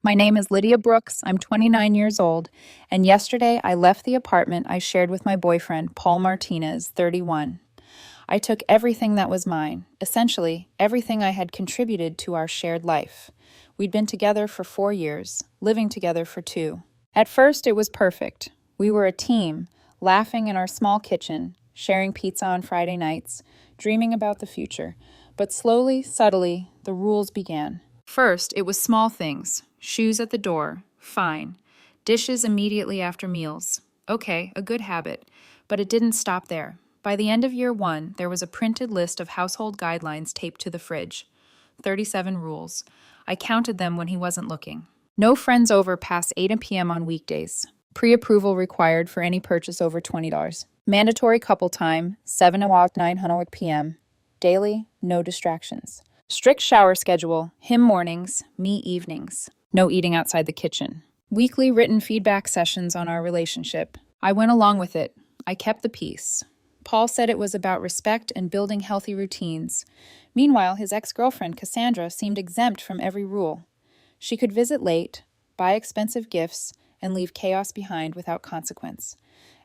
My name is Lydia Brooks. I'm 29 years old, and yesterday I left the apartment I shared with my boyfriend, Paul Martinez, 31. I took everything that was mine, essentially everything I had contributed to our shared life. We'd been together for 4 years, living together for 2. At first, it was perfect. We were a team, laughing in our small kitchen, sharing pizza on Friday nights, dreaming about the future. But slowly, subtly, the rules began. First, it was small things. Shoes at the door. Fine. Dishes immediately after meals. Okay, a good habit. But it didn't stop there. By the end of year 1, there was a printed list of household guidelines taped to the fridge. 37 rules. I counted them when he wasn't looking. No friends over past 8 p.m. on weekdays. Pre-approval required for any purchase over $20. Mandatory couple time, 7 o'clock, 9 p.m. Daily, no distractions. Strict shower schedule, him mornings, me evenings. No eating outside the kitchen. Weekly written feedback sessions on our relationship. I went along with it. I kept the peace. Paul said it was about respect and building healthy routines. Meanwhile, his ex-girlfriend, Cassandra, seemed exempt from every rule. She could visit late, buy expensive gifts, and leave chaos behind without consequence.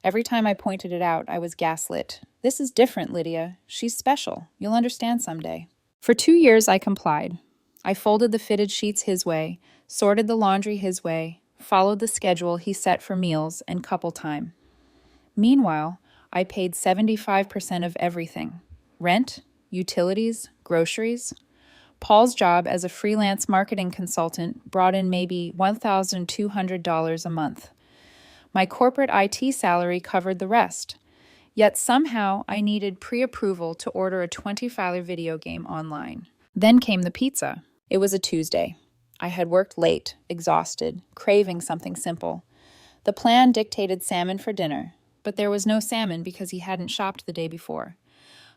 Every time I pointed it out, I was gaslit. This is different, Lydia. She's special. You'll understand someday. For 2 years, I complied. I folded the fitted sheets his way, sorted the laundry his way, followed the schedule he set for meals and couple time. Meanwhile, I paid 75% of everything. Rent, utilities, groceries. Paul's job as a freelance marketing consultant brought in maybe $1,200 a month. My corporate IT salary covered the rest. Yet somehow I needed pre-approval to order a $20 video game online. Then came the pizza. It was a Tuesday. I had worked late, exhausted, craving something simple. The plan dictated salmon for dinner, but there was no salmon because he hadn't shopped the day before.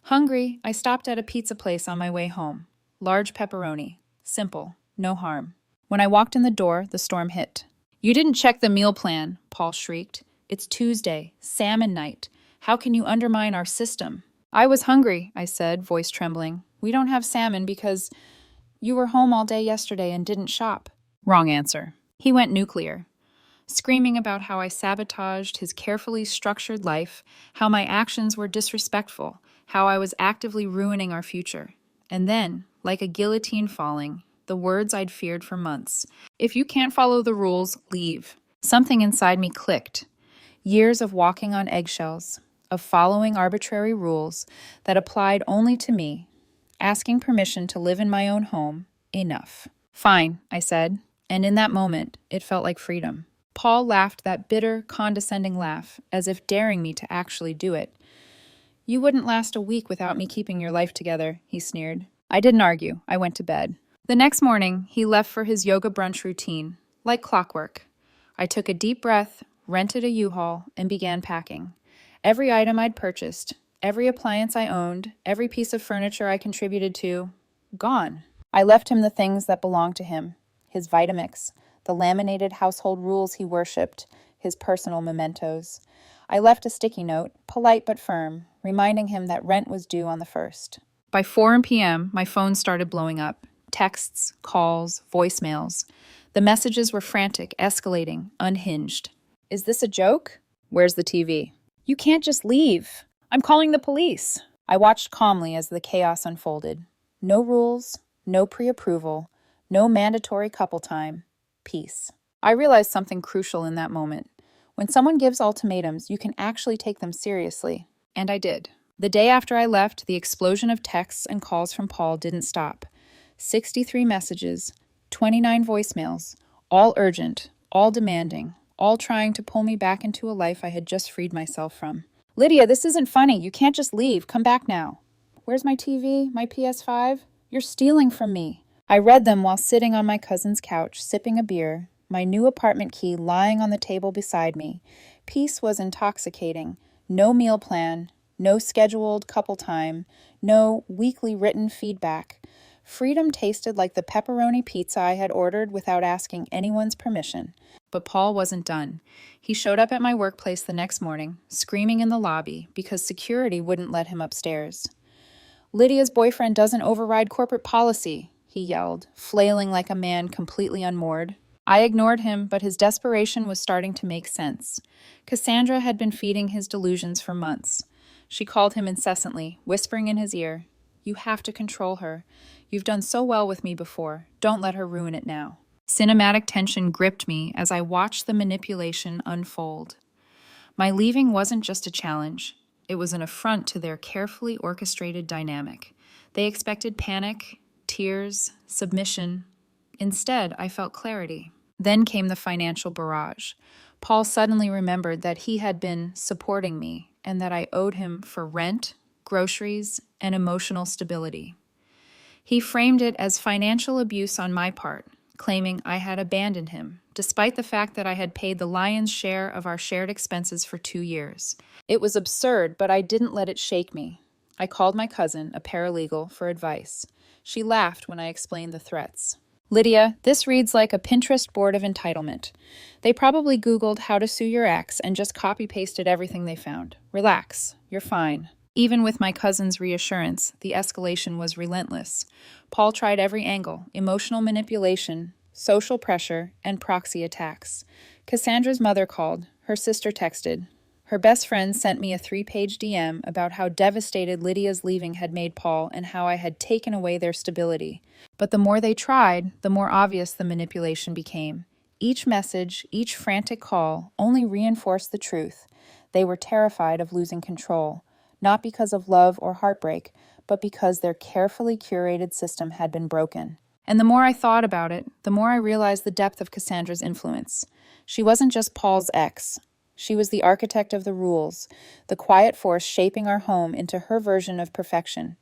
Hungry, I stopped at a pizza place on my way home. Large pepperoni. Simple. No harm. When I walked in the door, the storm hit. "You didn't check the meal plan," Paul shrieked. "It's Tuesday, salmon night. How can you undermine our system?" "I was hungry," I said, voice trembling. "We don't have salmon because you were home all day yesterday and didn't shop." Wrong answer. He went nuclear, screaming about how I sabotaged his carefully structured life, how my actions were disrespectful, how I was actively ruining our future. And then, like a guillotine falling, the words I'd feared for months. "If you can't follow the rules, leave." Something inside me clicked. Years of walking on eggshells, of following arbitrary rules that applied only to me, asking permission to live in my own home, enough. "Fine," I said, and in that moment, it felt like freedom. Paul laughed that bitter, condescending laugh, as if daring me to actually do it. "You wouldn't last a week without me keeping your life together," he sneered. I didn't argue. I went to bed. The next morning, he left for his yoga brunch routine, like clockwork. I took a deep breath, rented a U-Haul, and began packing. Every item I'd purchased, every appliance I owned, every piece of furniture I contributed to, gone. I left him the things that belonged to him, his Vitamix, the laminated household rules he worshipped, his personal mementos. I left a sticky note, polite but firm, reminding him that rent was due on the 1st. By 4 p.m., my phone started blowing up. Texts, calls, voicemails. The messages were frantic, escalating, unhinged. "Is this a joke?" "Where's the TV?" "You can't just leave. I'm calling the police." I watched calmly as the chaos unfolded. No rules, no pre-approval, no mandatory couple time. Peace. I realized something crucial in that moment. When someone gives ultimatums, you can actually take them seriously. And I did. The day after I left, the explosion of texts and calls from Paul didn't stop. 63 messages, 29 voicemails, all urgent, all demanding, all trying to pull me back into a life I had just freed myself from. "Lydia, this isn't funny. You can't just leave. Come back now." "Where's my TV? My PS5? You're stealing from me." I read them while sitting on my cousin's couch, sipping a beer, my new apartment key lying on the table beside me. Peace was intoxicating. No meal plan, no scheduled couple time, no weekly written feedback. Freedom tasted like the pepperoni pizza I had ordered without asking anyone's permission. But Paul wasn't done. He showed up at my workplace the next morning, screaming in the lobby because security wouldn't let him upstairs. "Lydia's boyfriend doesn't override corporate policy," he yelled, flailing like a man completely unmoored. I ignored him, but his desperation was starting to make sense. Cassandra had been feeding his delusions for months. She called him incessantly, whispering in his ear, "You have to control her. You've done so well with me before. Don't let her ruin it now." Cinematic tension gripped me as I watched the manipulation unfold. My leaving wasn't just a challenge. It was an affront to their carefully orchestrated dynamic. They expected panic, tears, submission. Instead, I felt clarity. Then came the financial barrage. Paul suddenly remembered that he had been supporting me and that I owed him for rent, groceries, and emotional stability. He framed it as financial abuse on my part, claiming I had abandoned him, despite the fact that I had paid the lion's share of our shared expenses for 2 years. It was absurd, but I didn't let it shake me. I called my cousin, a paralegal, for advice. She laughed when I explained the threats. "Lydia, this reads like a Pinterest board of entitlement. They probably Googled how to sue your ex and just copy-pasted everything they found. Relax, you're fine." Even with my cousin's reassurance, the escalation was relentless. Paul tried every angle: emotional manipulation, social pressure, and proxy attacks. Cassandra's mother called. Her sister texted. Her best friend sent me a 3-page DM about how devastated Lydia's leaving had made Paul and how I had taken away their stability. But the more they tried, the more obvious the manipulation became. Each message, each frantic call, only reinforced the truth. They were terrified of losing control, not because of love or heartbreak, but because their carefully curated system had been broken. And the more I thought about it, the more I realized the depth of Cassandra's influence. She wasn't just Paul's ex. She was the architect of the rules, the quiet force shaping our home into her version of perfection.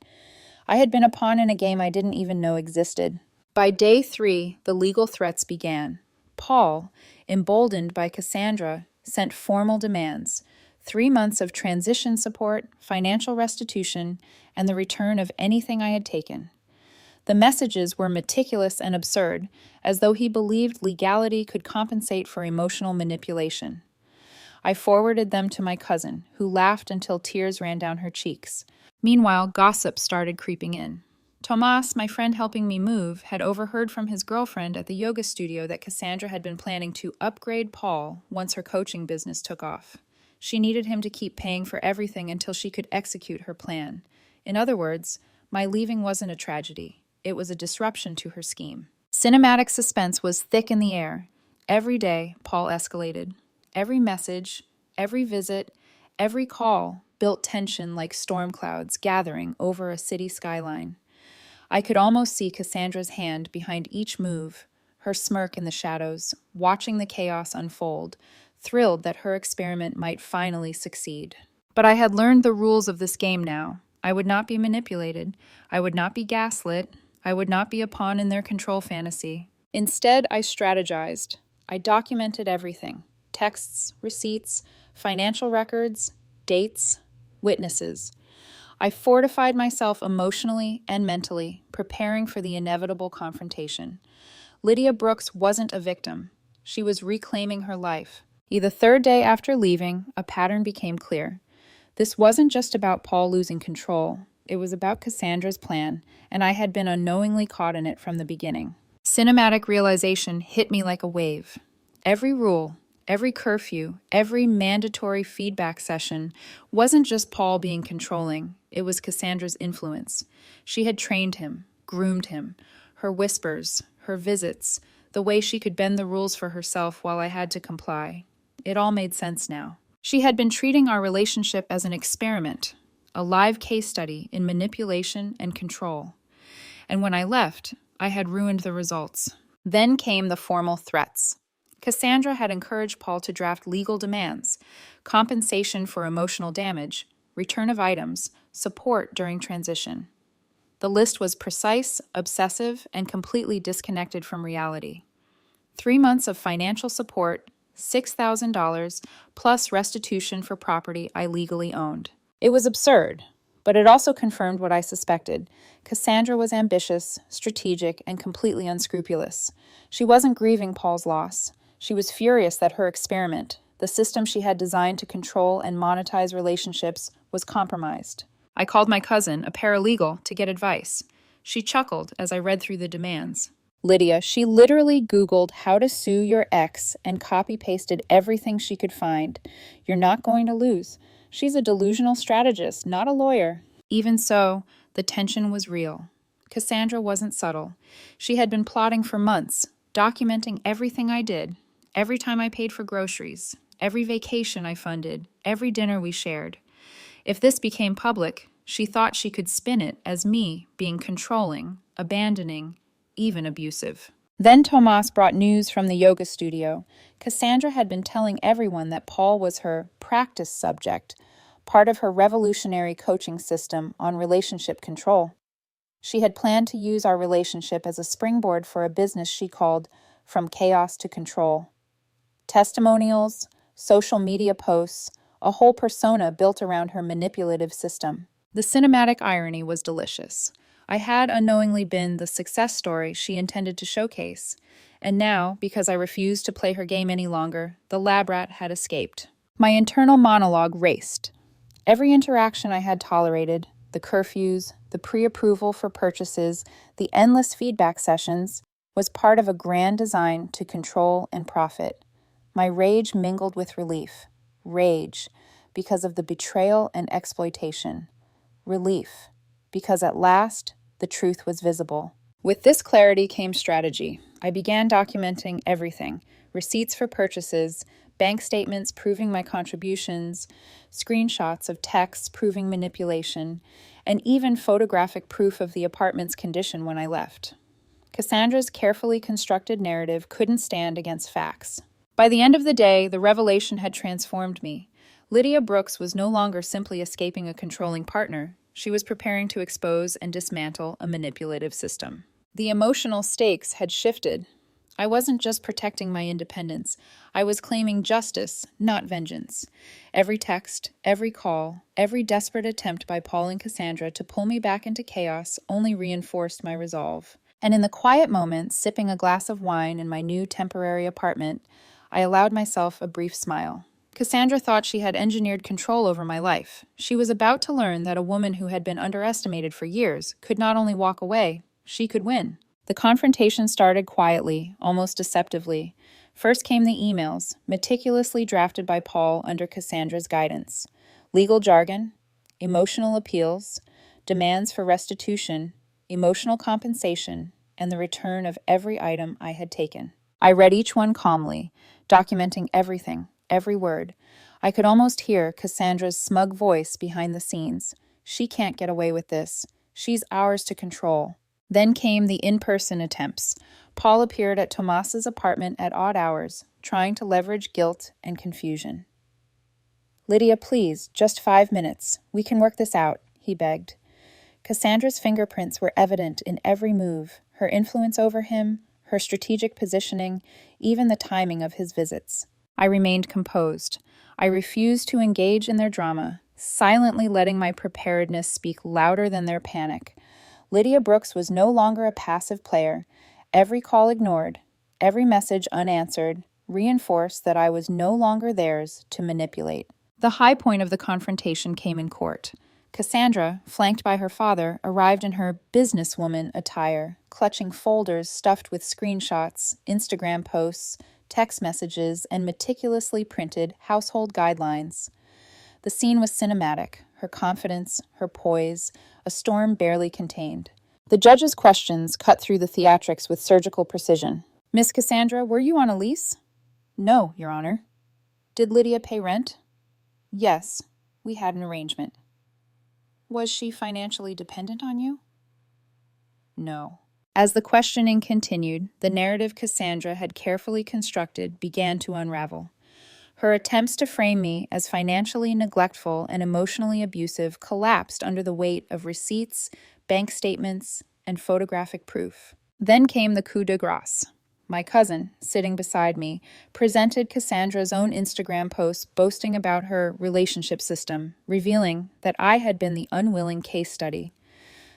I had been a pawn in a game I didn't even know existed. By day 3, the legal threats began. Paul, emboldened by Cassandra, sent formal demands: 3 months of transition support, financial restitution, and the return of anything I had taken. The messages were meticulous and absurd, as though he believed legality could compensate for emotional manipulation. I forwarded them to my cousin, who laughed until tears ran down her cheeks. Meanwhile, gossip started creeping in. Tomas, my friend helping me move, had overheard from his girlfriend at the yoga studio that Cassandra had been planning to upgrade Paul once her coaching business took off. She needed him to keep paying for everything until she could execute her plan. In other words, my leaving wasn't a tragedy. It was a disruption to her scheme. Cinematic suspense was thick in the air. Every day, Paul escalated. Every message, every visit, every call built tension like storm clouds gathering over a city skyline. I could almost see Cassandra's hand behind each move, her smirk in the shadows, watching the chaos unfold, thrilled that her experiment might finally succeed. But I had learned the rules of this game now. I would not be manipulated. I would not be gaslit. I would not be a pawn in their control fantasy. Instead, I strategized. I documented everything: texts, receipts, financial records, dates, witnesses. I fortified myself emotionally and mentally, preparing for the inevitable confrontation. Lydia Brooks wasn't a victim. She was reclaiming her life. The third day after leaving, a pattern became clear. This wasn't just about Paul losing control. It was about Cassandra's plan, and I had been unknowingly caught in it from the beginning. Cinematic realization hit me like a wave. Every rule, every curfew, every mandatory feedback session wasn't just Paul being controlling. It was Cassandra's influence. She had trained him, groomed him. Her whispers, her visits, the way she could bend the rules for herself while I had to comply. It all made sense now. She had been treating our relationship as an experiment, a live case study in manipulation and control. And when I left, I had ruined the results. Then came the formal threats. Cassandra had encouraged Paul to draft legal demands: compensation for emotional damage, return of items, support during transition. The list was precise, obsessive, and completely disconnected from reality. 3 months of financial support, $6,000, plus restitution for property I legally owned. It was absurd, but it also confirmed what I suspected. Cassandra was ambitious, strategic, and completely unscrupulous. She wasn't grieving Paul's loss. She was furious that her experiment, the system she had designed to control and monetize relationships, was compromised. I called my cousin, a paralegal, to get advice. She chuckled as I read through the demands. Lydia, she literally Googled how to sue your ex and copy-pasted everything she could find. You're not going to lose. She's a delusional strategist, not a lawyer. Even so, the tension was real. Cassandra wasn't subtle. She had been plotting for months, documenting everything I did, every time I paid for groceries, every vacation I funded, every dinner we shared. If this became public, she thought she could spin it as me being controlling, abandoning, even abusive. Then Tomas brought news from the yoga studio. Cassandra had been telling everyone that Paul was her practice subject, part of her revolutionary coaching system on relationship control. She had planned to use our relationship as a springboard for a business she called From Chaos to Control. Testimonials, social media posts, a whole persona built around her manipulative system. The cinematic irony was delicious. I had unknowingly been the success story she intended to showcase, and now, because I refused to play her game any longer, the lab rat had escaped. My internal monologue raced. Every interaction I had tolerated, the curfews, the pre-approval for purchases, the endless feedback sessions, was part of a grand design to control and profit. My rage mingled with relief. Rage, because of the betrayal and exploitation. Relief, because at last, the truth was visible. With this clarity came strategy. I began documenting everything: receipts for purchases, bank statements proving my contributions, screenshots of texts proving manipulation, and even photographic proof of the apartment's condition when I left. Cassandra's carefully constructed narrative couldn't stand against facts. By the end of the day, the revelation had transformed me. Lydia Brooks was no longer simply escaping a controlling partner. She was preparing to expose and dismantle a manipulative system. The emotional stakes had shifted. I wasn't just protecting my independence. I was claiming justice, not vengeance. Every text, every call, every desperate attempt by Paul and Cassandra to pull me back into chaos only reinforced my resolve. And in the quiet moments, sipping a glass of wine in my new temporary apartment, I allowed myself a brief smile. Cassandra thought she had engineered control over my life. She was about to learn that a woman who had been underestimated for years could not only walk away, she could win. The confrontation started quietly, almost deceptively. First came the emails, meticulously drafted by Paul under Cassandra's guidance. Legal jargon, emotional appeals, demands for restitution, emotional compensation, and the return of every item I had taken. I read each one calmly, documenting everything, every word. I could almost hear Cassandra's smug voice behind the scenes. She can't get away with this. She's ours to control. Then came the in-person attempts. Paul appeared at Tomas's apartment at odd hours, trying to leverage guilt and confusion. "Lydia, please, just 5 minutes. We can work this out," he begged. Cassandra's fingerprints were evident in every move, her influence over him, her strategic positioning, even the timing of his visits. I remained composed. I refused to engage in their drama, silently letting my preparedness speak louder than their panic. Lydia Brooks was no longer a passive player. Every call ignored, every message unanswered, reinforced that I was no longer theirs to manipulate. The high point of the confrontation came in court. Cassandra, flanked by her father, arrived in her businesswoman attire, clutching folders stuffed with screenshots, Instagram posts, text messages, and meticulously printed household guidelines. The scene was cinematic, her confidence, her poise, a storm barely contained. The judge's questions cut through the theatrics with surgical precision. "Miss Cassandra, were you on a lease?" "No, Your Honor." "Did Lydia pay rent?" "Yes, we had an arrangement." "Was she financially dependent on you?" "No." As the questioning continued, the narrative Cassandra had carefully constructed began to unravel. Her attempts to frame me as financially neglectful and emotionally abusive collapsed under the weight of receipts, bank statements, and photographic proof. Then came the coup de grace. My cousin, sitting beside me, presented Cassandra's own Instagram post boasting about her relationship system, revealing that I had been the unwilling case study.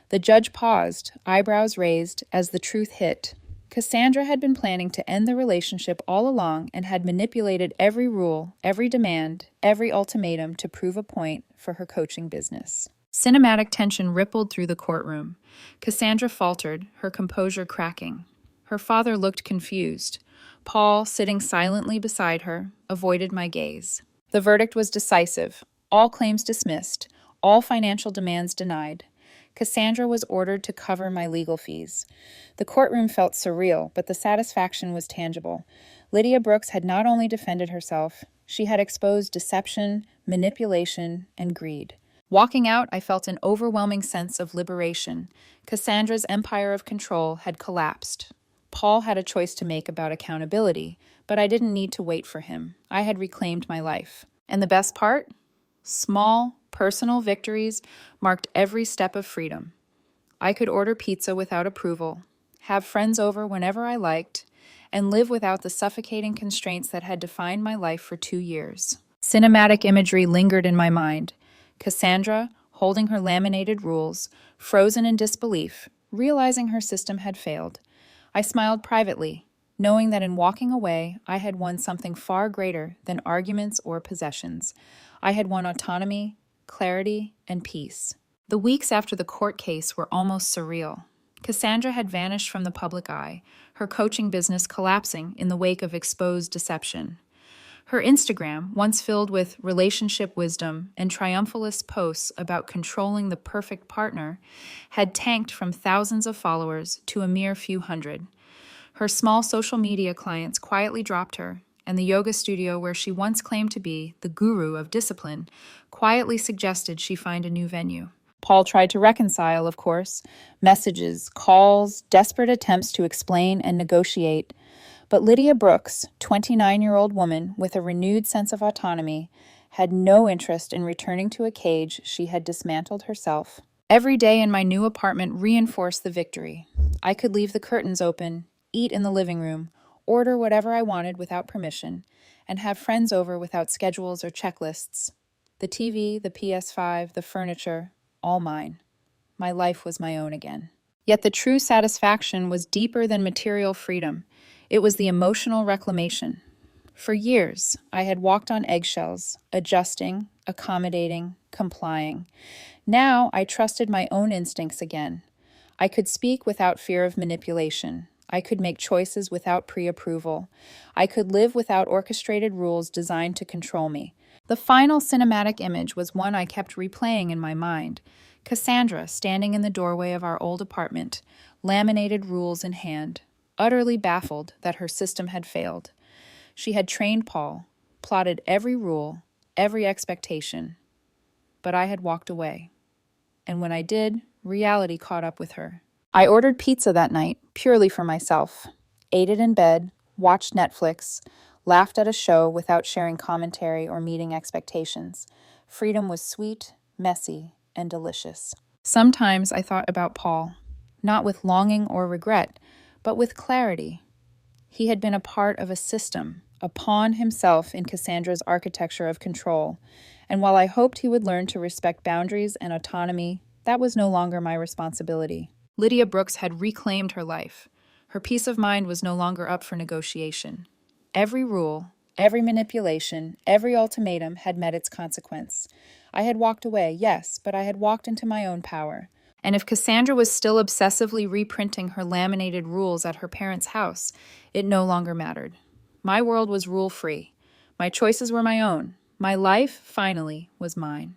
The judge paused, eyebrows raised, as the truth hit. Cassandra had been planning to end the relationship all along and had manipulated every rule, every demand, every ultimatum to prove a point for her coaching business. Cinematic tension rippled through the courtroom. Cassandra faltered, her composure cracking. Her father looked confused. Paul, sitting silently beside her, avoided my gaze. The verdict was decisive. All claims dismissed, all financial demands denied. Cassandra was ordered to cover my legal fees. The courtroom felt surreal, but the satisfaction was tangible. Lydia Brooks had not only defended herself, she had exposed deception, manipulation, and greed. Walking out, I felt an overwhelming sense of liberation. Cassandra's empire of control had collapsed. Paul had a choice to make about accountability, but I didn't need to wait for him. I had reclaimed my life. And the best part? Small, personal victories marked every step of freedom. I could order pizza without approval, have friends over whenever I liked, and live without the suffocating constraints that had defined my life for 2 years. Cinematic imagery lingered in my mind. Cassandra, holding her laminated rules, frozen in disbelief, realizing her system had failed. I smiled privately, knowing that in walking away, I had won something far greater than arguments or possessions. I had won autonomy, clarity, and peace. The weeks after the court case were almost surreal. Cassandra had vanished from the public eye, her coaching business collapsing in the wake of exposed deception. Her Instagram, once filled with relationship wisdom and triumphalist posts about controlling the perfect partner, had tanked from thousands of followers to a mere few hundred. Her small social media clients quietly dropped her, and the yoga studio where she once claimed to be the guru of discipline quietly suggested she find a new venue. Paul tried to reconcile, of course. Messages, calls, desperate attempts to explain and negotiate. But Lydia Brooks, 29-year-old woman with a renewed sense of autonomy, had no interest in returning to a cage she had dismantled herself. Every day in my new apartment reinforced the victory. I could leave the curtains open, eat in the living room, order whatever I wanted without permission, and have friends over without schedules or checklists. The TV, the PS5, the furniture, all mine. My life was my own again. Yet the true satisfaction was deeper than material freedom. It was the emotional reclamation. For years, I had walked on eggshells, adjusting, accommodating, complying. Now I trusted my own instincts again. I could speak without fear of manipulation. I could make choices without pre-approval. I could live without orchestrated rules designed to control me. The final cinematic image was one I kept replaying in my mind. Cassandra standing in the doorway of our old apartment, laminated rules in hand, utterly baffled that her system had failed. She had trained Paul, plotted every rule, every expectation. But I had walked away. And when I did, reality caught up with her. I ordered pizza that night, purely for myself. Ate it in bed, watched Netflix, laughed at a show without sharing commentary or meeting expectations. Freedom was sweet, messy, and delicious. Sometimes I thought about Paul, not with longing or regret, but with clarity. He had been a part of a system, a pawn himself in Cassandra's architecture of control, and while I hoped he would learn to respect boundaries and autonomy, that was no longer my responsibility. Lydia Brooks had reclaimed her life. Her peace of mind was no longer up for negotiation. Every rule, every manipulation, every ultimatum had met its consequence. I had walked away, yes, but I had walked into my own power. And if Cassandra was still obsessively reprinting her laminated rules at her parents' house, it no longer mattered. My world was rule-free. My choices were my own. My life, finally, was mine.